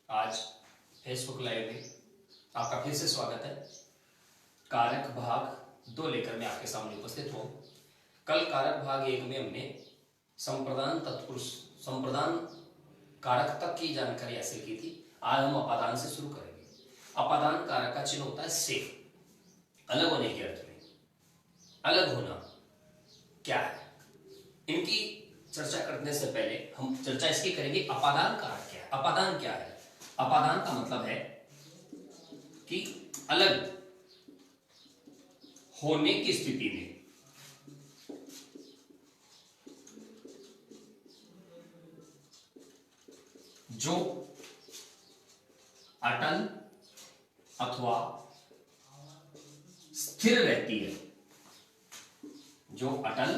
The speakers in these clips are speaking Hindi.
आज फेसबुक लाइव में आपका फिर से स्वागत है। कारक भाग 2 लेकर मैं आपके सामने उपस्थित हूँ। कल कारक भाग 1 में हमने संप्रदान तत्पुरुष संप्रदान कारक तक की जानकारी हासिल की थी। आज हम अपादान से शुरू करेंगे। अपादान कारक का चिन्ह होता है से, अलग होने के अर्थ में। अलग होना क्या है, इनकी चर्चा करने से पहले हम चर्चा इसकी करेंगे अपादान कारक क्या है। अपादान क्या है? अपादान का मतलब है कि अलग होने की स्थिति में जो अटल अथवा स्थिर रहती है, जो अटल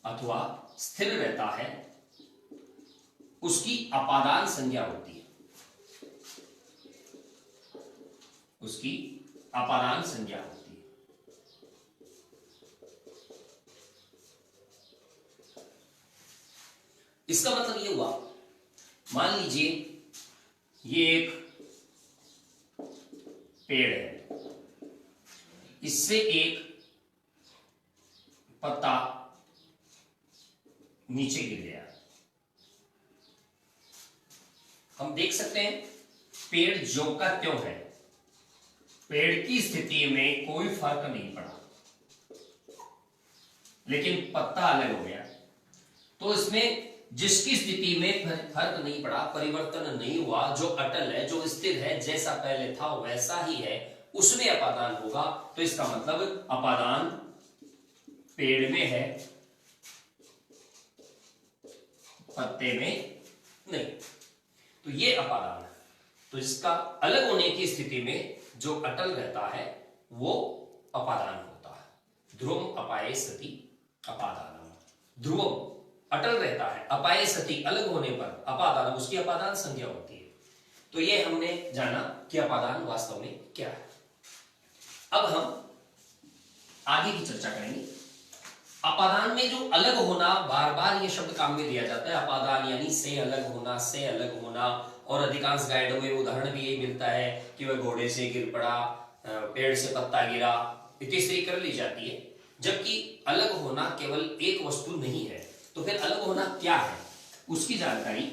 अथवा स्थिर रहता है, उसकी अपादान संज्ञा होती है। उसकी अपादान संज्ञा होती है। इसका मतलब यह हुआ, मान लीजिए ये एक पेड़ है, इससे एक पत्ता नीचे गिर गया। हम देख सकते हैं पेड़ ज्यों का त्यों है, पेड़ की स्थिति में कोई फर्क नहीं पड़ा, लेकिन पत्ता अलग हो गया। तो इसमें जिसकी स्थिति में फर्क नहीं पड़ा, परिवर्तन नहीं हुआ, जो अटल है, जो स्थिर है, जैसा पहले था वैसा ही है, उसमें अपादान होगा। तो इसका मतलब अपादान पेड़ में है, पत्ते में नहीं। तो ये अपादान है। तो इसका अलग होने की स्थिति में जो अटल रहता है वो अपादान होता है। ध्रुवम अपाये सति अपादानम। ध्रुवम अटल रहता है, अपाये सति अलग होने पर अपादान, उसकी अपादान संज्ञा होती है। तो ये हमने जाना कि अपादान वास्तव में क्या है। अब हम आगे की चर्चा करेंगे। अपादान में जो अलग होना, बार बार ये शब्द काम में लिया जाता है। अपादान यानी से अलग होना, से अलग होना। और अधिकांश गाइडों में उदाहरण भी यही मिलता है कि वह घोड़े से गिर पड़ा, पेड़ से पत्ता गिरा, इत्यादि कर ली जाती है। जबकि अलग होना केवल एक वस्तु नहीं है। तो फिर अलग होना क्या है, उसकी जानकारी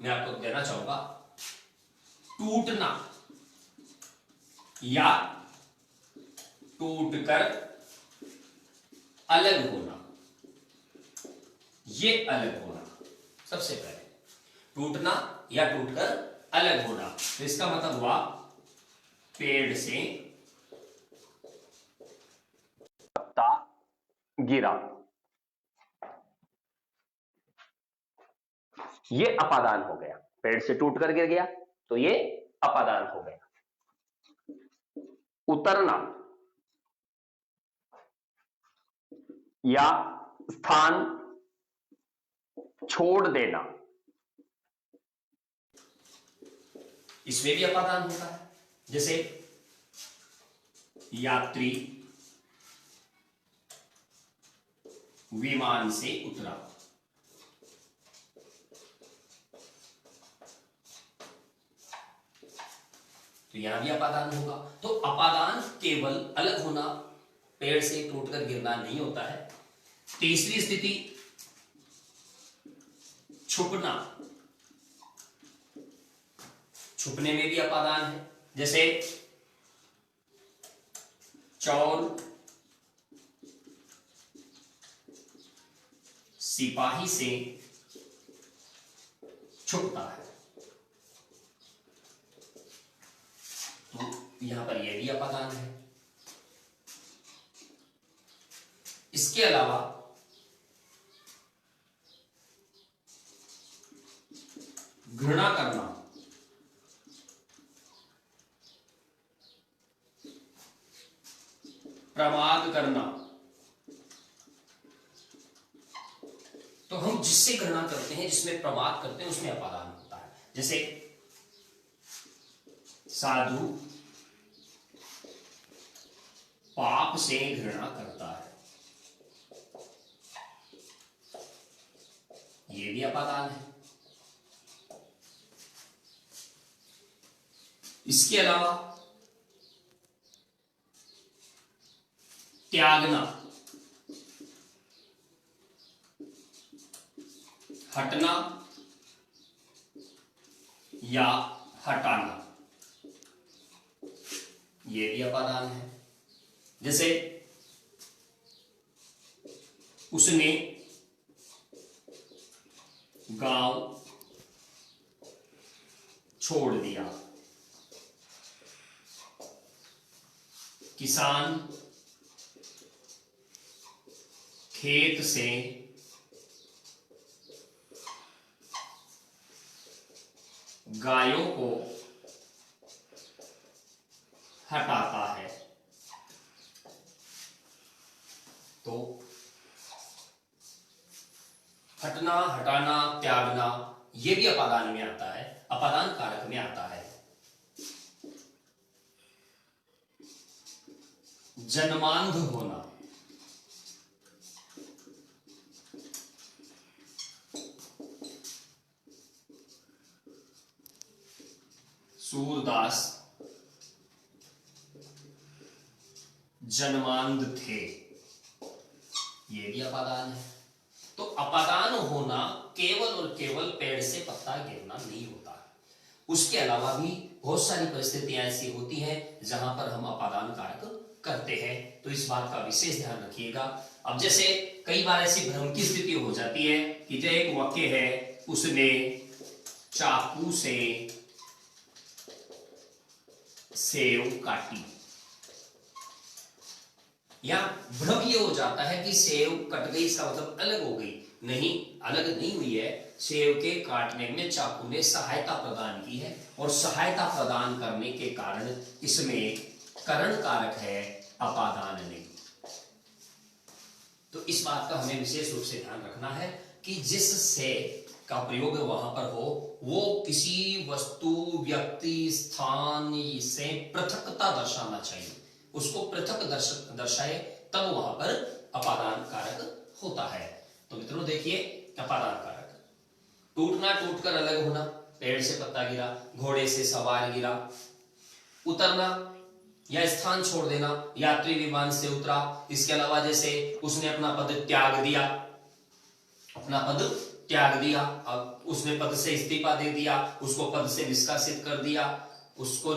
मैं आपको देना चाहूंगा। टूटना या टूटकर अलग होना, ये अलग होना। सबसे पहले टूटना या टूटकर अलग होना, तो इसका मतलब हुआ पेड़ से पत्ता गिरा, ये अपादान हो गया। पेड़ से टूटकर गिर गया तो ये अपादान हो गया। उतरना या स्थान छोड़ देना, इसमें भी अपादान होता है। जैसे यात्री विमान से उतरा, तो यहां भी अपादान होगा। तो अपादान केवल अलग होना, पेड़ से टूटकर गिरना नहीं होता है। तीसरी स्थिति छुपना, छुपने में भी अपादान है। जैसे चोर सिपाही से छुपता है, तो यहां पर यह भी अपादान है। इसके अलावा घृणा करना, प्रमाद करना, तो हम जिससे घृणा करते हैं, जिसमें प्रमाद करते हैं, उसमें अपादान होता है। जैसे साधु पाप से घृणा करता है, ये भी अपादान है। इसके अलावा त्यागना, हटना या हटाना, ये भी अपादान है। जैसे उसने गांव छोड़ दिया, किसान खेत से गायों को हटाता है। तो हटना, हटाना, त्यागना ये भी अपादान में आता है, अपादान कारक में आता है। जन्मांध होना, सूरदास जन्मांध थे, ये भी अपादान है। तो अपादान होना केवल और केवल पेड़ से पत्ता गिरना नहीं होता, उसके अलावा भी बहुत सारी परिस्थितियां ऐसी होती हैं जहां पर हम अपादान कारक करते हैं। तो इस बात का विशेष ध्यान रखिएगा। अब जैसे कई बार ऐसी भ्रम की स्थिति हो जाती है कि जो एक वाक्य है, उसने चाकू से सेव काटी, या भ्रम ये हो जाता है कि सेव कट गई, इसका मतलब अलग हो गई। नहीं, अलग नहीं हुई है। सेव के काटने में चाकू ने सहायता प्रदान की है, और सहायता प्रदान करने के कारण इसमें करण कारक है, अपादान नहीं। तो इस बात का हमें विशेष रूप से ध्यान रखना है कि जिस से का प्रयोग वहां पर हो, वो किसी वस्तु, व्यक्ति, स्थान से पृथकता दर्शाना चाहिए। उसको पृथक दर्शाए तब वहां पर अपादान कारक होता है। तो मित्रों देखिए, अपादान कारक टूटना, टूटकर अलग होना, पेड़ से पत्ता गिरा, घोड़े से सवार गिरा, उतरना या स्थान छोड़ देना, यात्री विमान से उतरा। इसके अलावा जैसे उसने अपना पद त्याग दिया, अपना पद त्याग दिया, अब उसने पद से इस्तीफा दे दिया, उसको पद से निष्कासित कर दिया, उसको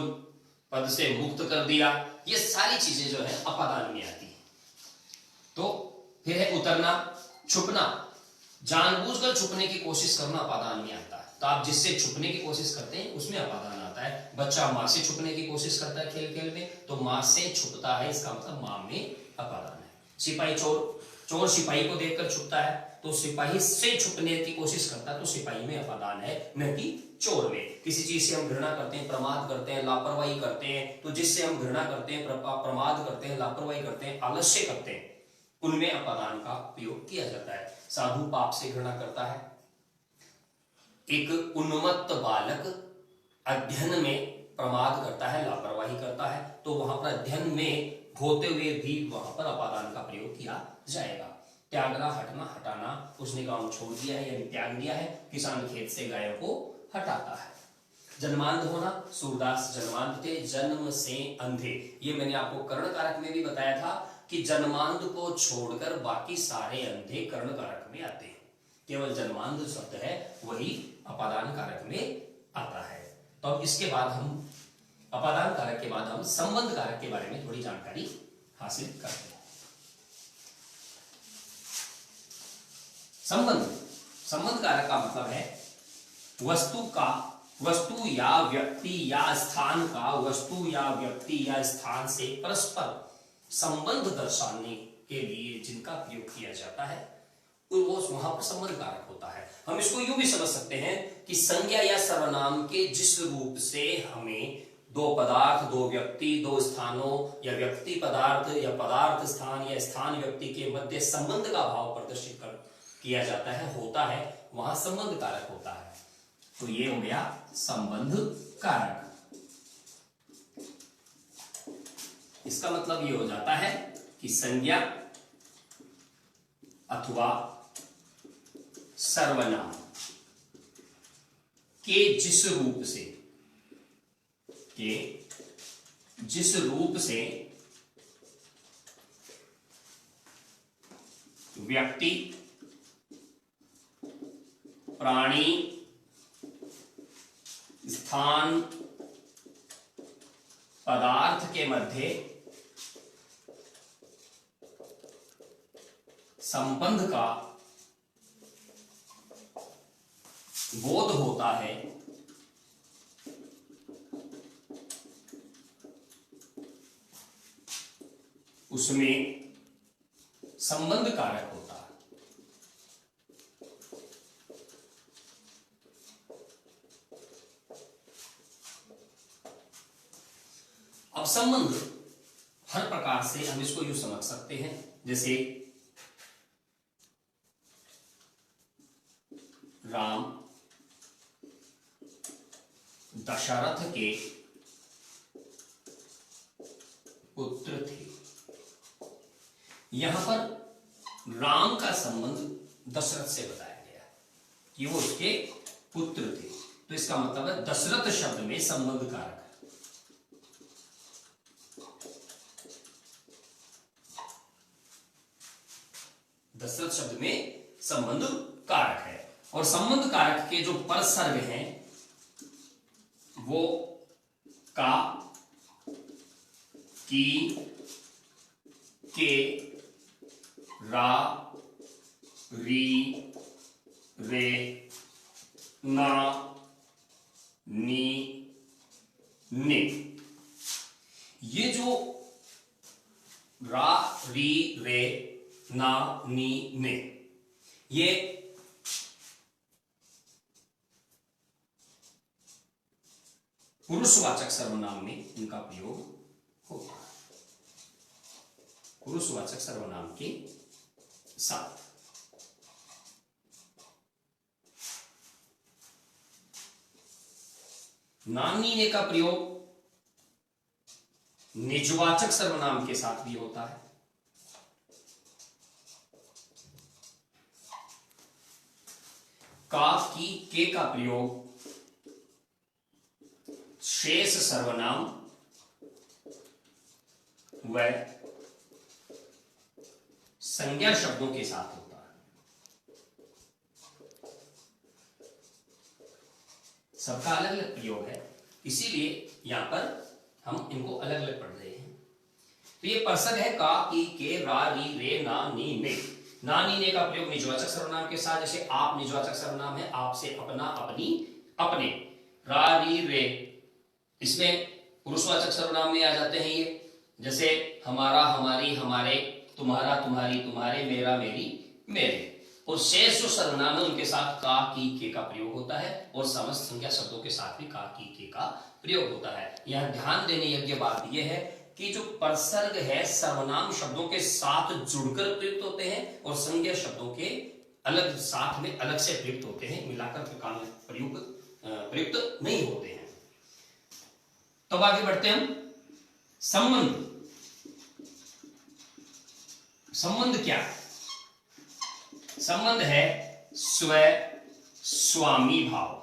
पद से मुक्त कर दिया, ये सारी चीजें जो है अपादान में आती है। तो फिर है उतरना, छुपना, जानबूझकर छुपने की कोशिश करना अपादान में आता है। तो आप जिससे छुपने की कोशिश करते हैं उसमें अपादान आता है। बच्चा मां से छुपने की कोशिश करता है खेल खेल में, तो मां से छुपता है, इसका मतलब मां में अपादान है। सिपाही चोर सिपाही को देखकर छुपता है, तो सिपाही से छुपने की कोशिश करता है, तो सिपाही में अपादान है, न कि चोर में। किसी चीज से हम घृणा करते हैं, प्रमाद करते हैं, लापरवाही करते हैं, तो जिससे हम घृणा करते हैं, प्रमाद करते हैं, लापरवाही करते हैं, आलस्य करते हैं, उनमें अपादान का प्रयोग किया जाता है। साधु पाप से घृणा करता है, एक उन्मत्त बालक अध्ययन में प्रमाद करता है, लापरवाही करता है, तो वहां पर अध्ययन में होते हुए भी वहां पर अपादान का प्रयोग किया जाएगा। त्यागना, हटना, हटाना, उसने गांव छोड़ दिया है यानी त्याग दिया है, किसान खेत से गायों को हटाता है। जन्मांध होना, सूरदास जन्मांध थे, जन्म से अंधे, ये मैंने आपको कर्ण कारक में भी बताया था कि जन्मांध को छोड़कर बाकी सारे अंधे कर्ण कारक में आते हैं, केवल जन्मांध शब्द है वही अपादान कारक में आता है। तो अब इसके बाद हम अपादान कारक के बाद हम संबंध कारक के बारे में थोड़ी जानकारी हासिल करते हैं। संबंध कारक का मतलब है वस्तु या व्यक्ति या स्थान का वस्तु या व्यक्ति या स्थान से परस्पर संबंध दर्शाने के लिए जिनका प्रयोग किया जाता है, वो वहां पर संबंध कारक होता है। हम इसको यूं भी समझ सकते हैं कि संज्ञा या सर्वनाम के जिस रूप से हमें दो पदार्थ, दो व्यक्ति, दो स्थानों, या व्यक्ति पदार्थ या पदार्थ स्थान या स्थान व्यक्ति के मध्य संबंध का भाव प्रदर्शित किया जाता है, होता है, वहां संबंध कारक होता है। तो ये हो गया संबंध कारक। इसका मतलब ये हो जाता है कि संज्ञा अथवा सर्वनाम के जिस रूप से के जिस रूप से व्यक्ति, प्राणी, स्थान, पदार्थ के मध्य संबंध का बोध होता है, उसमें संबंध कारक होता है। अब संबंध हर प्रकार से हम इसको यूं समझ सकते हैं, जैसे राम दशरथ के पुत्र थे। यहां पर राम का संबंध दशरथ से बताया गया कि वो उसके पुत्र थे, तो इसका मतलब है दशरथ शब्द में संबंध कारक है। दशरथ शब्द में संबंध कारक है, और संबंध कारक के जो परसर्ग हैं वो का, की, के, रा, री, रे, ना, नी, ने। ये जो रा, री, रे, ना, नी, ने, ये पुरुषवाचक सर्वनाम में इनका प्रयोग होता है, पुरुषवाचक सर्वनाम के साथ। नानी ने का प्रयोग निजवाचक सर्वनाम के साथ भी होता है। का, की, के का प्रयोग शेष सर्वनाम व संज्ञा शब्दों के साथ होता है। सबका अलग अलग प्रयोग है, इसीलिए यहां पर हम इनको अलग अलग पढ़ रहे हैं। तो ये परसर्ग है का, की, के, रा, री, रे, ना, नी, ने। ना, नी, ने का प्रयोग निजवाचक सर्वनाम के साथ, जैसे आप निजवाचक सर्वनाम है, आपसे, अपना, अपनी, अपने। रा, री, रे इसमें पुरुषवाचक सर्वनाम में आ जाते हैं ये, जैसे हमारा, हमारी, हमारे, तुम्हारा, तुम्हारी, तुम्हारे, मेरा, मेरी, मेरे। और शेष जो सर्वनाम है उनके साथ का, की, के का प्रयोग होता है, और समस्त संज्ञा शब्दों के साथ भी का, की, के का प्रयोग होता है। यहां ध्यान देने योग्य बात यह है कि जो परसर्ग है सर्वनाम शब्दों के साथ जुड़कर प्रयुक्त होते हैं, और संज्ञा शब्दों के अलग साथ में अलग से प्रयुक्त होते हैं, मिलाकर के काम प्रयुक्त नहीं होते हैं। तो आगे बढ़ते हैं हम। संबंध, संबंध क्या है? संबंध है स्व स्वामी भाव।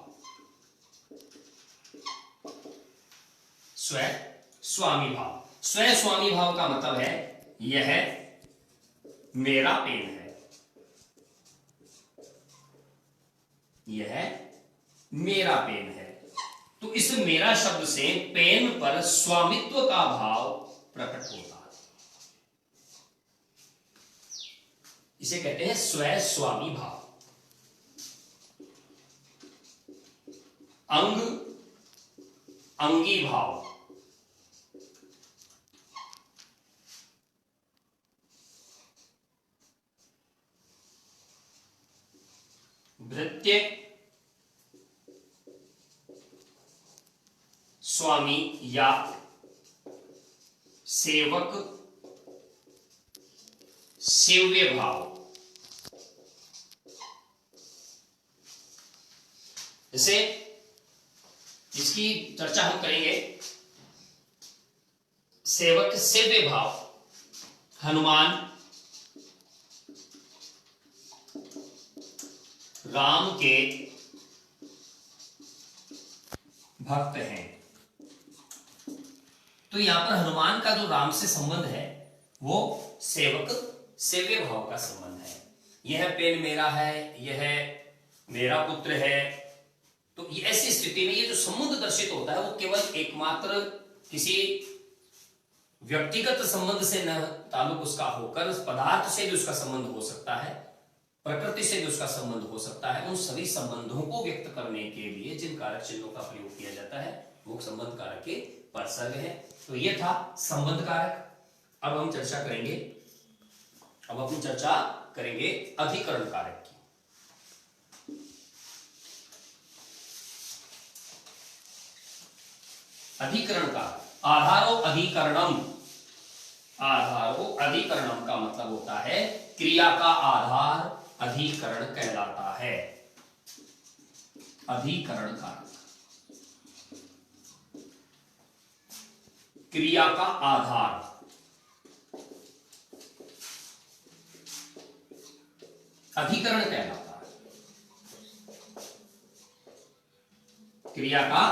स्व स्वामी भाव, स्व स्वामी भाव का मतलब है यह मेरा पेन है, यह मेरा पेन है। तो इस मेरा शब्द से पेन पर स्वामित्व का भाव प्रकट होता है, इसे कहते हैं स्व स्वामी भाव। अंग अंगी भाव, भृत्य स्वामी या सेवक सेव्य भाव। जैसे इसकी चर्चा हम करेंगे। सेवक सेव्य भाव, हनुमान राम के भक्त हैं, तो यहां पर हनुमान का जो राम से संबंध है वो सेवक सेव्य भाव का संबंध है। यह पेन मेरा है, यह मेरा पुत्र है। तो ऐसी स्थिति में ये जो संबंध दर्शित होता है वो केवल एकमात्र किसी व्यक्तिगत संबंध से न ताल्लुक उसका होकर पदार्थ से भी उसका संबंध हो सकता है, प्रकृति से भी उसका संबंध हो सकता है। उन सभी संबंधों को व्यक्त करने के लिए जिन कारक चिन्हों का प्रयोग किया जाता है वो संबंध कारक के परसर्ग है। तो ये था संबंध कारक। अब हम चर्चा करेंगे, अब अपनी चर्चा करेंगे अधिकरण कारक की। अधिकरण कारक, आधारो अधिकरणम। आधारो अधिकरणम का मतलब होता है क्रिया का आधार अधिकरण कहलाता है। अधिकरण कारक क्रिया का आधार अधिकरण कहलाता है। क्रिया का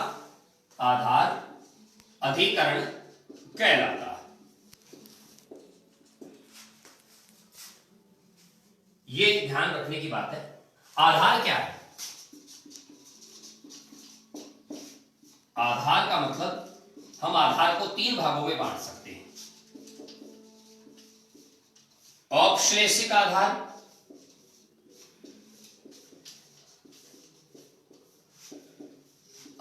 आधार अधिकरण कहलाता है। ये ध्यान रखने की बात है। आधार क्या है? आधार का मतलब हम आधार को 3 भागों में बांट सकते हैं। औपश्लेषिक आधार,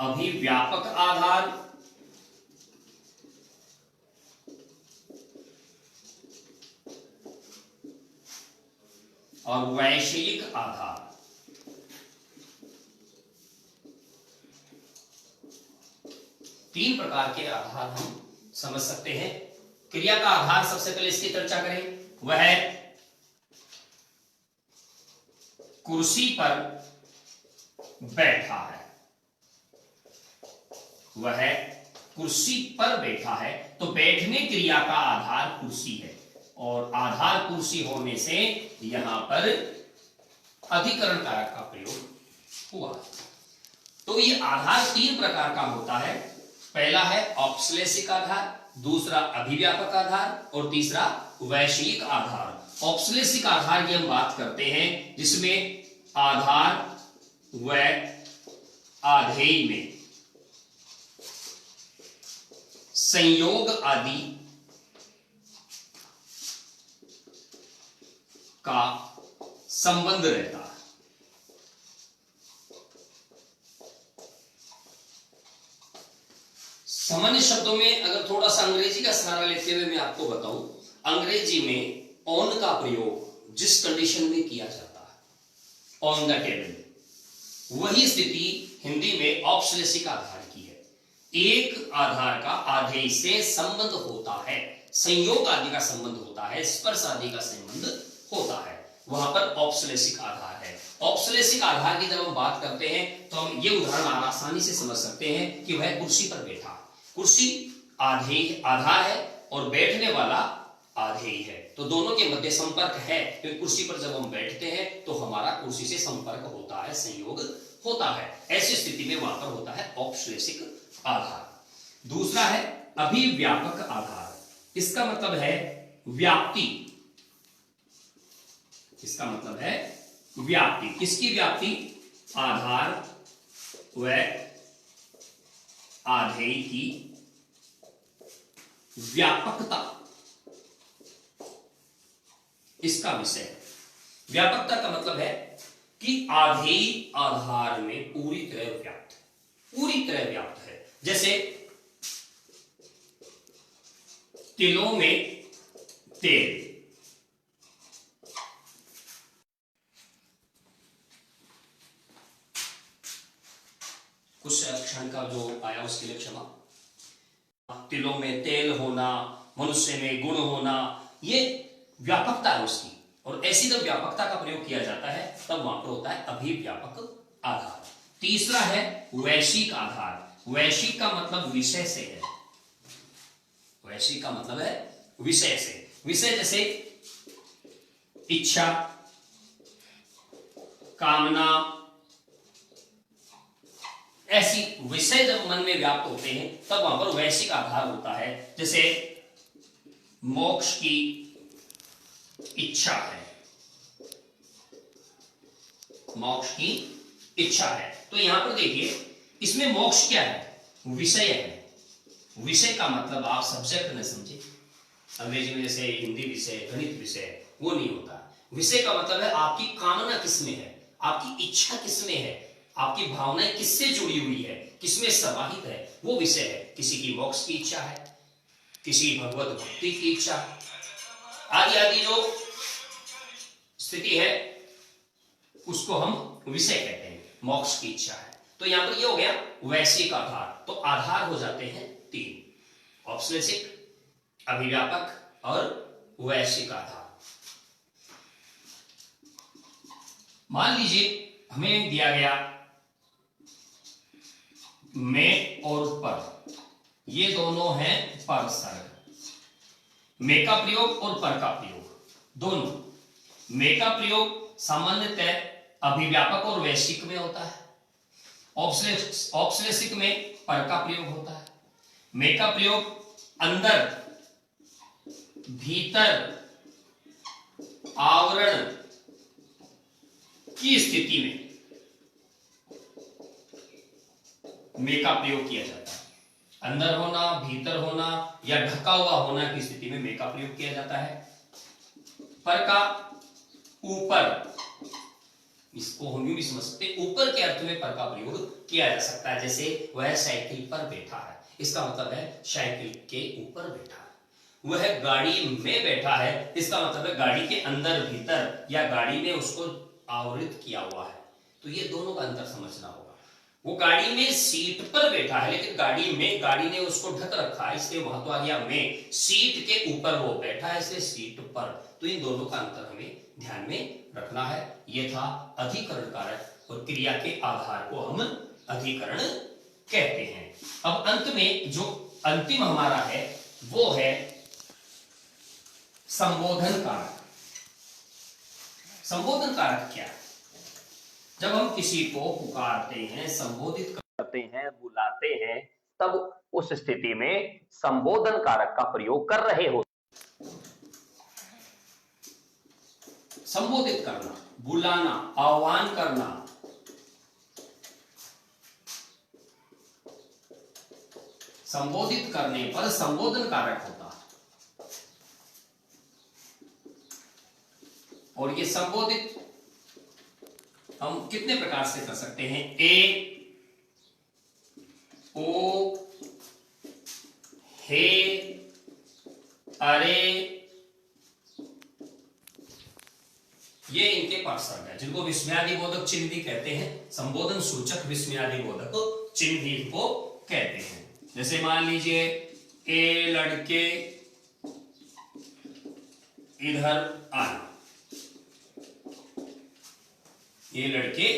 अभिव्यापक आधार और वैषयिक आधार। तीन प्रकार के आधार हम समझ सकते हैं। क्रिया का आधार सबसे पहले इसकी चर्चा करें, वह कुर्सी पर बैठा है। वह कुर्सी पर बैठा है, तो बैठने क्रिया का आधार कुर्सी है और आधार कुर्सी होने से यहां पर अधिकरण कारक का प्रयोग हुआ। तो ये आधार 3 प्रकार का होता है। पहला है औपश्लेषिक आधार, दूसरा अभिव्यापक आधार और तीसरा वैषयिक आधार। औपश्लेषिक आधार की हम बात करते हैं जिसमें आधार व आधेय में संयोग आदि का संबंध रहता है। सामान्य शब्दों में अगर थोड़ा सा अंग्रेजी का सहारा लेते हुए मैं आपको बताऊं, अंग्रेजी में ऑन का प्रयोग जिस कंडीशन में किया जाता है, ऑन द टेबल, वही स्थिति हिंदी में औपश्लेषिक आधार की है। एक आधार का आधेय से संबंध होता है, संयोग आदि का संबंध होता है, स्पर्श आदि का संबंध होता है, वहां पर औपश्लेषिक आधार है। औपश्लेषिक आधार की जब हम बात करते हैं तो हम ये उदाहरण आसानी से समझ सकते हैं कि वह कुर्सी पर बैठा। कुर्सी आधेय आधार है और बैठने वाला आधेय है, तो दोनों के मध्य संपर्क है, क्योंकि कुर्सी पर जब हम बैठते हैं तो हमारा कुर्सी से संपर्क होता है, संयोग होता है। ऐसी स्थिति में वहां पर होता है औपश्लेषिक आधार। दूसरा है अभिव्यापक आधार। इसका मतलब है व्याप्ति। इसका मतलब है व्याप्ति। किसकी व्याप्ति? आधार व आधेय की व्यापकता, इसका विषय है। व्यापकता का मतलब है कि आधेय आधार में पूरी तरह व्याप्त, पूरी तरह व्याप्त है। जैसे तिलों में तेल, कुछ क्षण का जो आया उसके लिए क्षमा। तिलों में तेल होना, मनुष्य में गुण होना, ये व्यापकता है उसकी। और ऐसी जब व्यापकता का प्रयोग किया जाता है तब वहां पर होता है अभिव्यापक आधार। तीसरा है वैश्विक आधार। वैश्विक का मतलब विषय से है। वैश्विक का मतलब है विषय से। विषय जैसे इच्छा, कामना, ऐसी विषय जब मन में व्याप्त होते हैं तब वहां पर वैश्विक आधार होता है। जैसे मोक्ष की इच्छा है, मोक्ष की इच्छा है, तो यहां पर देखिए इसमें मोक्ष क्या है, विषय है। विषय का मतलब आप सब्जेक्ट न समझे, अंग्रेजी में जैसे हिंदी विषय, गणित विषय, वो नहीं होता। विषय का मतलब है आपकी कामना किसमें है, आपकी इच्छा किसमें है, आपकी भावनाएं किससे जुड़ी हुई है, किसमें समाहित है, वो विषय है। किसी की मोक्ष की इच्छा है, किसी की भगवत भक्ति की इच्छा, आदि आदि जो स्थिति है उसको हम विषय कहते हैं, मोक्ष की इच्छा है। तो यहां पर ये हो गया वैश्विक आधार। तो आधार हो जाते हैं तीन, औपश्लेषिक, अभिव्यापक और वैश्विक आधार। मान लीजिए हमें दिया गया में और पर, ये दोनों हैं पर सर्ग। में का प्रयोग और पर का प्रयोग दोनों। में का प्रयोग सामान्यतः अभिव्यापक और वैश्विक में होता है, औपश्लेषिक में पर का प्रयोग होता है। में का प्रयोग अंदर, भीतर, आवरण की स्थिति में में का प्रयोग किया जाता है। अंदर होना, भीतर होना या ढका हुआ होना की स्थिति में में का प्रयोग किया जाता है। पर का ऊपर, इसको हम यूं भी समझ सकते हैं, ऊपर के अर्थ में पर का प्रयोग किया जा सकता है। जैसे वह साइकिल पर बैठा है, इसका मतलब है साइकिल के ऊपर बैठा है। वह गाड़ी में बैठा है, इसका मतलब है गाड़ी के अंदर, भीतर या गाड़ी ने उसको आवृत किया हुआ है। तो ये दोनों का अंतर समझना होगा। वो गाड़ी में सीट पर बैठा है, लेकिन गाड़ी ने उसको ढक रखा है, इसलिए वहां तो आ गया में। सीट के ऊपर वो बैठा है, इसलिए सीट पर। तो इन दोनों का अंतर हमें ध्यान में रखना है। ये था अधिकरण कारक, और क्रिया के आधार को हम अधिकरण कहते हैं। अब अंत में जो अंतिम हमारा है वो है संबोधन कारक। संबोधन कारक क्या है? जब हम किसी को पुकारते हैं, संबोधित करते हैं, बुलाते हैं, तब उस स्थिति में संबोधन कारक का प्रयोग कर रहे हो। संबोधित करना, बुलाना, आह्वान करना, संबोधित करने पर संबोधन कारक होता है। और ये संबोधित हम कितने प्रकार से कर सकते हैं? ए, ओ, हे, अरे, ये इनके पार्श्व है, जिनको विस्मयादि बोधक चिन्ह भी कहते हैं। संबोधन सूचक विस्मयादि बोधक चिन्ह भी इनको कहते हैं। जैसे मान लीजिए ए लड़के इधर आना, ये लड़के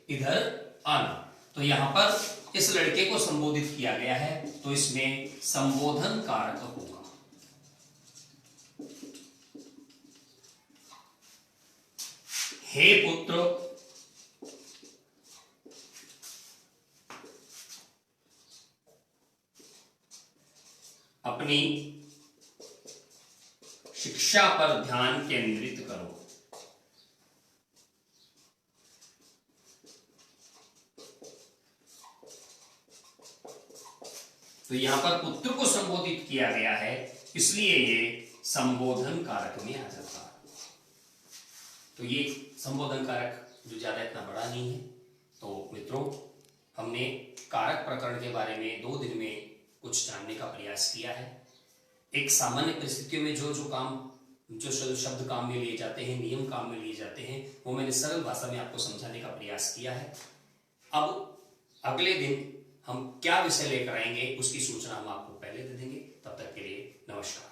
इधर आना, तो यहां पर इस लड़के को संबोधित किया गया है, तो इसमें संबोधन कारक होगा। हे पुत्र, अपनी शिक्षा पर ध्यान केंद्रित करो। तो यहां पर पुत्र को संबोधित किया गया है, इसलिए ये संबोधन कारक में आ जाता है। तो ये संबोधन कारक जो ज्यादा इतना बड़ा नहीं है। तो मित्रों, हमने कारक प्रकरण के बारे में 2 दिन में कुछ जानने का प्रयास किया है। एक सामान्य परिस्थितियों में जो शब्द काम में लिए जाते हैं, नियम काम में लिए जाते हैं, वो मैंने सरल भाषा में आपको समझाने का प्रयास किया है। अब अगले दिन हम क्या विषय लेकर आएंगे उसकी सूचना हम आपको पहले दे देंगे। तब तक के लिए नमस्कार।